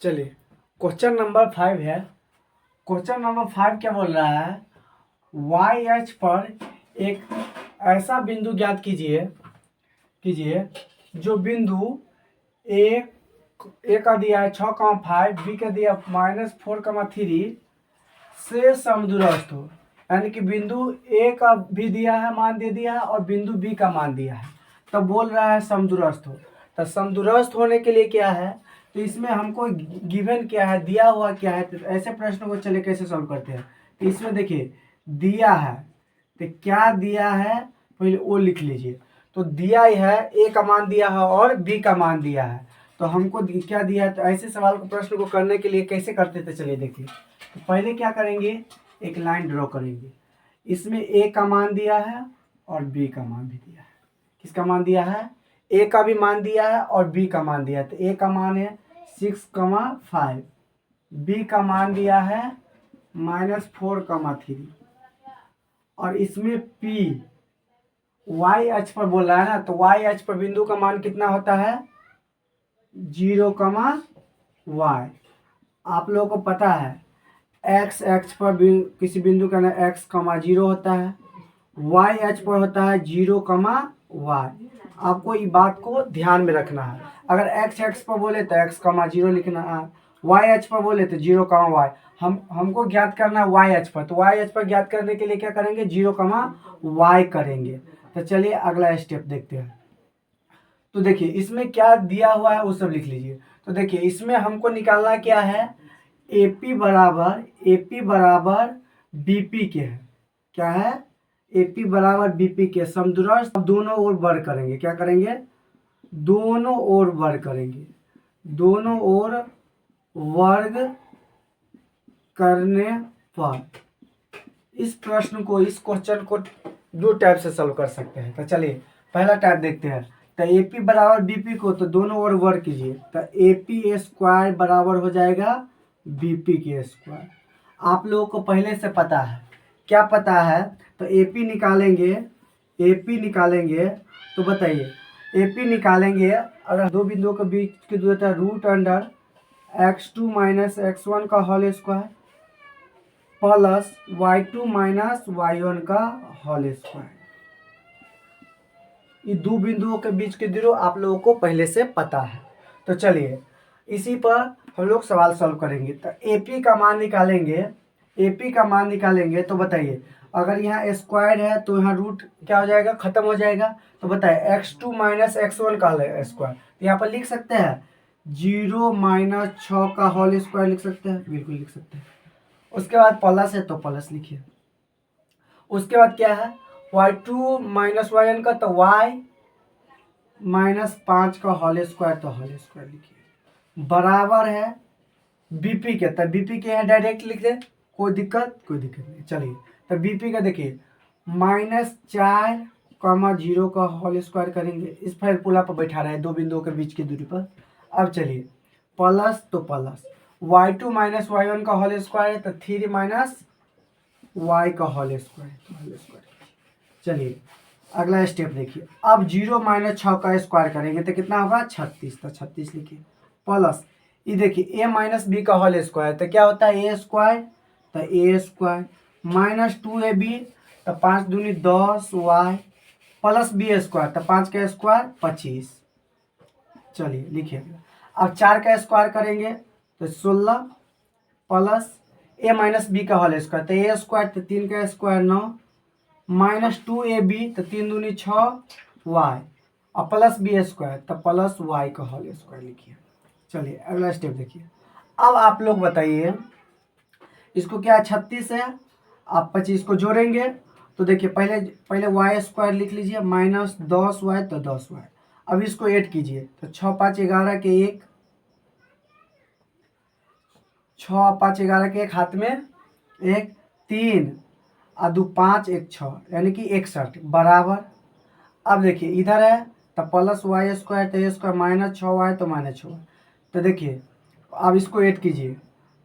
चलिए, question number 5 है। Question number 5 क्या बोल रहा है? वाई एच पर एक ऐसा बिंदु ज्ञात कीजिए कीजिए जो बिंदु ए ए का दिया है 6,5, बी का दिया -4,3 से समदूरस्थ हो। यानी कि बिंदु ए का भी दिया है, मान दे दिया है, और बिंदु बी का मान दिया है, तो बोल रहा है समदूरस्थ हो। तो समदूरस्थ होने के लिए क्या है, तो इसमें हमको गिवन क्या है, दिया हुआ क्या है, तो ऐसे प्रश्न को चले कैसे सॉल्व करते हैं। तो इसमें देखिए दिया है, तो क्या दिया है पहले वो लिख लीजिए। तो दिया ही है, ए का मान दिया है और बी का मान दिया है, तो हमको क्या दिया है। तो ऐसे सवाल को प्रश्न को करने के लिए कैसे करते थे, चलिए देखिए। तो पहले क्या करेंगे, एक लाइन ड्रॉ करेंगे। इसमें ए का मान दिया है और बी का मान भी दिया है। किसका मान दिया है? ए का भी मान दिया है और बी का मान दिया है। तो ए का मान है 6,5, बी का मान दिया है -4,3, और इसमें पी वाई अक्ष पर बोल रहा है ना, तो वाई अक्ष पर बिंदु का मान कितना होता है? 0,y। आप लोगों को पता है एक्स अक्ष पर किसी बिंदु का ना x,0 होता है, y अक्ष पर होता है 0,y। आपको ये बात को ध्यान में रखना है। अगर x अक्ष पर बोले तो x,0 लिखना है, y अक्ष पर बोले तो 0,y। हमको ज्ञात करना है y अक्ष पर, तो y अक्ष पर ज्ञात करने के लिए क्या करेंगे, 0,y करेंगे। तो चलिए अगला स्टेप देखते हैं। तो देखिए इसमें क्या दिया हुआ है वो सब लिख लीजिए। तो देखिए इसमें हमको निकालना क्या है, एपी बराबर बीपी के है। क्या है? एपी बराबर बीपी के समदूरस्थ दोनों ओर वर्ग करेंगे। क्या करेंगे? दोनों ओर वर्ग करेंगे। दोनों ओर वर्ग करने पर इस प्रश्न को, इस क्वेश्चन को दो टाइप से सॉल्व कर सकते हैं। तो चलिए पहला टाइप देखते हैं। तो एपी बराबर बीपी को तो दोनों ओर वर्ग कीजिए, तो एपी स्क्वायर बराबर हो जाएगा बीपी के स्क्वायर। आप लोगों को पहले से पता है, क्या पता है? तो एपी निकालेंगे तो बताइए, एपी निकालेंगे अगर दो बिंदुओं के बीच की दूरी है √x2 - x1 का whole square plus y2 - y1 का होल स्क्वायर। ये दो बिंदुओं के बीच की दूरी आप लोगों को पहले से पता है। तो चलिए इसी पर हम लोग सवाल सॉल्व करेंगे। तो एपी का मान निकालेंगे तो बताइए, अगर यहाँ स्क्वायर है तो यहाँ रूट क्या हो जाएगा, खत्म हो जाएगा। तो बताइए x2 - x1 का स्क्वायर, तो यहाँ पर लिख सकते हैं 0 - 6 का होल स्क्वायर लिख सकते हैं, बिल्कुल लिख सकते हैं। उसके बाद प्लस है तो प्लस लिखिए। उसके बाद क्या है, y2 - y1 का, तो y -5 का होल स्क्वायर, तो होल स्क्वायर लिखिए। बराबर है बीपी के, तो बीपी के यहाँ डायरेक्ट लिख दे, कोई दिक्कत नहीं। चलिए तो बीपी का देखिए -4,0 का होल स्क्वायर करेंगे। इस फॉर्मूला पर बैठा रहे दो बिंदुओं के बीच की दूरी पर। अब चलिए प्लस तो प्लस y2 - y1 का होल स्क्वायर है, तो 3 - y का होल स्क्वायर। चलिए अगला स्टेप देखिए। अब 0 - 6 का स्क्वायर करेंगे तो कितना होगा, 36। तो 36 लिखिए प्लस ये देखिए a - b का होल स्क्वायर, तो क्या होता है a स्क्वायर, तो a स्क्वायर -2ab, तो 5 दूनी 10 y प्लस b स्क्वायर, तो 5 का स्क्वायर 25। चलिए लिखिए। अब 4 का स्क्वायर करेंगे तो 16 प्लस a - b का होल स्क्वायर, तो a स्क्वायर, तो 3 का स्क्वायर 9 -2ab, तो 3 दूनी 6 y और प्लस बी स्क्वायर, तो प्लस y का होल स्क्वायर लिखिए। चलिए अगला स्टेप देखिए। अब आप लोग बताइए, इसको क्या 36 है, आप 25 को जोड़ेंगे तो देखिए पहले y स्क्वायर लिख लीजिए -10y, तो 10y। अब इसको ऐड कीजिए तो 6 5 11 के 1, 6 5 11 के 1 हाथ में 1 3 और 2 5 1 6, यानी कि 61 बराबर। अब देखिए इधर है तो प्लस वाई स्क्वायर, तो ए स्क्वायर -6y, तो -6y। तो देखिए अब इसको ऐड कीजिए,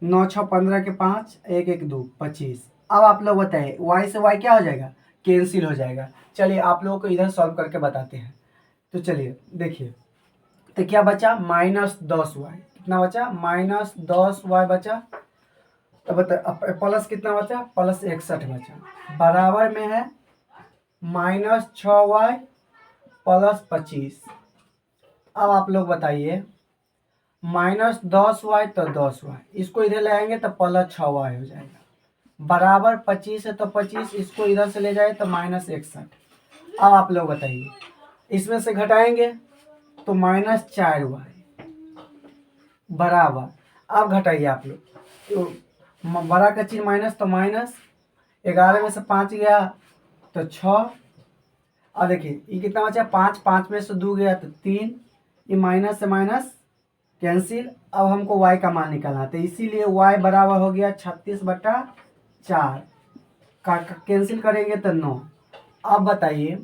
9 6 15 के 5 1 1 2 25। अब आप लोग बताइए y से y क्या हो जाएगा, कैंसिल हो जाएगा। चलिए आप लोगों को इधर सॉल्व करके बताते हैं। तो चलिए देखिए, तो क्या बचा -10y, कितना बचा, -10y बचा। तो बता प्लस कितना बचा, +61 बचा। बराबर में है -6y + 25। अब आप लोग बताइए, -10y तो 10y, इसको इधर ले आएंगे तो +6y हो जाएगा। बराबर 25 है तो 25, इसको इधर से ले जाए तो -61। अब आप लोग बताइए, इसमें से घटाएंगे तो -4y बराबर। अब घटाइए आप लोग, तो बड़ा का चीज माइनस तो माइनस, 11 में से 5 गया तो 6। अब देखिए ये कितना बचा, 5, 5 में से 2 गया तो 3, ये माइनस से माइनस कैंसिल। अब हमको y का मान निकालना है, तो इसीलिए y बराबर हो गया 36/4। का कैंसिल करेंगे तो 9। अब बताइए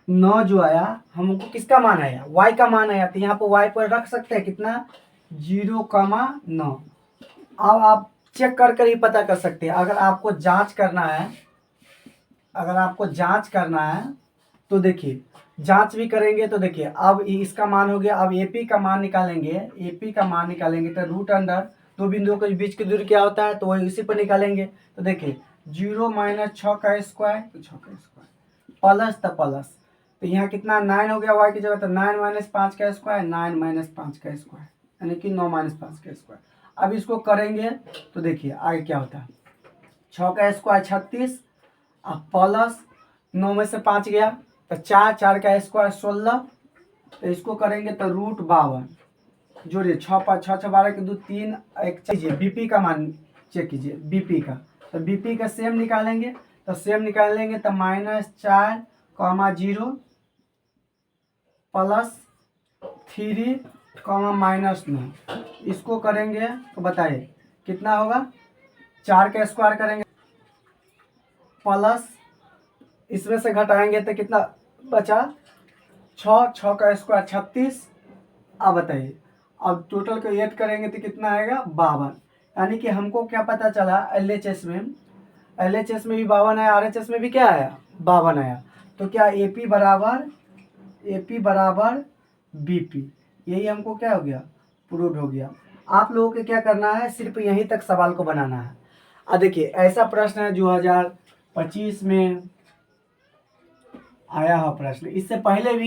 9 जो आया, हमको किसका मान आया, y का मान आया, तो यहाँ पर y पर रख सकते हैं कितना, 0,9। अब आप चेक कर ही पता कर सकते हैं। अगर आपको जांच करना है, तो देखिए जांच भी करेंगे तो देखिए, अब इसका मान हो गया। अब AP का मान निकालेंगे, तो रूट अंडर दो बिंदुओं के बीच की दूरी क्या होता है, तो वही इसी पर निकालेंगे। तो देखिए 0 - 6 का स्क्वायर तो 6 का स्क्वायर प्लस तो प्लस, तो यहाँ कितना 9 हो गया y की जगह, तो 9 - 5 का स्क्वायर, 9 - 5 का स्क्वायर, यानी कि 9 - 5 का स्क्वायर। अब इसको करेंगे तो देखिए आगे क्या होता है, 6 का स्क्वायर 36, अब प्लस 9 में से 5 गया तो 4, 4 का स्क्वायर 16, तो इसको करेंगे तो √52। जोड़िए 6 5 6 6 12 के 2 3 1 चीजिए। बीपी का मान चेक कीजिए, बीपी का, तो बीपी का सेम निकालेंगे, तो -4, -0 +3, -9। इसको करेंगे तो बताइए कितना होगा, 4 का स्क्वायर करेंगे प्लस, इसमें से घटाएंगे तो कितना बचा, 6, 6 का स्क्वायर 36। अब बताइए, अब टोटल को ऐड करेंगे तो कितना आएगा, 52। यानी कि हमको क्या पता चला, LHS में भी 52 आया, RHS में भी क्या आया, 52 आया। तो क्या AP बराबर BP, यही हमको क्या हो गया, प्रूव हो गया। आप लोगों को क्या करना है, सिर्फ यहीं तक सवाल को बनाना है। अब देखिए ऐसा प्रश्न है 2025 में आया हुआ प्रश्न, इससे पहले भी